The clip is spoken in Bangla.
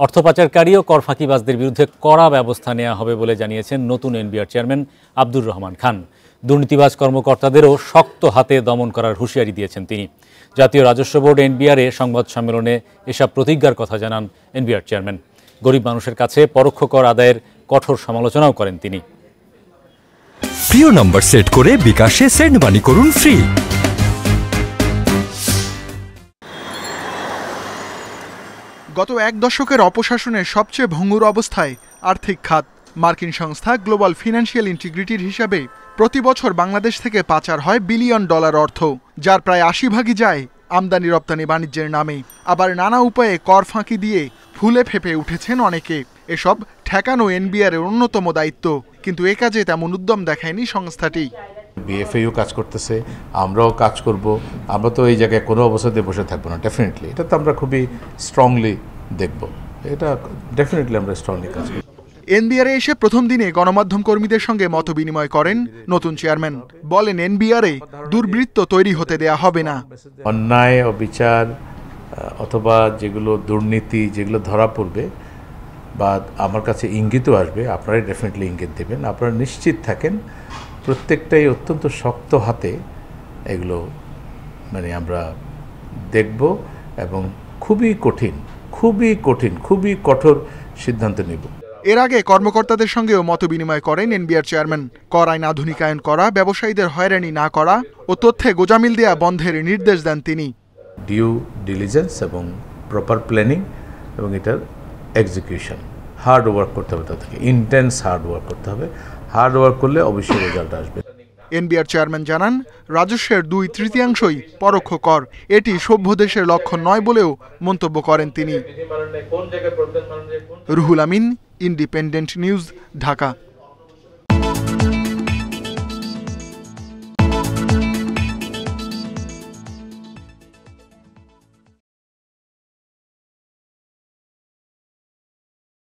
অর্থ পাচারকারী ও কর ফাঁকিবাজদের বিরুদ্ধে কড়া ব্যবস্থা নেওয়া হবে বলে জানিয়েছেন নতুন এনবিআর চেয়ারম্যান আব্দুর রহমান খান। দুর্নীতিবাজ কর্মকর্তাদেরও শক্ত হাতে দমন করার হুঁশিয়ারি দিয়েছেন তিনি। জাতীয় রাজস্ব বোর্ড এনবিআরে সংবাদ সম্মেলনে এসব প্রতিজ্ঞার কথা জানান এনবিআর চেয়ারম্যান। গরিব মানুষের কাছে পরোক্ষ কর আদায়ের কঠোর সমালোচনাও করেন তিনি। প্রিয় নম্বর সেট করে বিকাশে সেন্ড মানি করুন ফ্রি। গত এক দশকের অপশাসনের সবচেয়ে ভঙ্গুর অবস্থায় আর্থিক খাত। মার্কিন সংস্থা গ্লোবাল ফিনান্সিয়াল ইন্টিগ্রিটির হিসাবে প্রতি বছর বাংলাদেশ থেকে পাচার হয় বিলিয়ন ডলার অর্থ, যার প্রায় ৮০ যায় আমদানি রপ্তানি বাণিজ্যের নামে। আবার নানা উপায়ে কর ফাঁকি দিয়ে ফুলে ফেঁপে উঠেছেন অনেকে। এসব ঠেকানো এনবিআরের অন্যতম দায়িত্ব, কিন্তু এ কাজে তেমন উদ্যম দেখায়নি সংস্থাটি। বিএফএইও কাজ করতেছে, আমরাও কাজ করব। আমরা তো এই জায়গায় কোনো অবস্থাতে বসে থাকবো না। ডেফিনেটলি এটা তো আমরা খুবই স্ট্রংলি দেখব। এটা ডেফিনেটলি আমরা স্ট্রংলি কাজ করব। এনবিআরে এসে প্রথম দিনে গণমাধ্যম কর্মীদের সঙ্গে মত বিনিময় করেন নতুন চেয়ারম্যান। বলেন, এনবিআরে দুর্বৃত্ত তৈরি হতে দেয়া হবে না। অন্যায় অবিচার অথবা যেগুলো দুর্নীতি যেগুলো ধরা পড়বে বা আমার কাছে ইঙ্গিতও আসবে, আপনারাই ডেফিনেটলি ইঙ্গিত দেবেন। আপনারা নিশ্চিত থাকেন প্রত্যেকটাই অত্যন্ত শক্ত হাতে এগুলো আমরা দেখব এবং খুবই কঠোর সিদ্ধান্ত নেব। এর আগে কর্মকর্তাদের সঙ্গেও মত বিনিময় করেন এনবিআর চেয়ারম্যান। কর আইন আধুনিকায়ন করা, ব্যবসায়ীদের হয়রানি না করা ও তথ্যে গোজামিল দেয়া বন্ধের নির্দেশ দেন তিনি। ডিউ ডিলিজেন্স এবং প্রপার প্ল্যানিং এবং এটার এক্সিকিউশন, হার্ড ওয়ার্ক করতে হবে, তাদেরকে ইন্টেন্স হার্ড ওয়ার্ক করতে হবে। হার্ড ওয়ার্ক করলে অবশ্যই রেজাল্ট আসবে। এনবিআর চেয়ারম্যান জানান, রাজস্বের 2/3 পরোক্ষ কর। এটি সভ্য দেশের লক্ষ্য নয় বলেও মন্তব্য করেন তিনি। Ruhul Amin, independent news, Dhaka.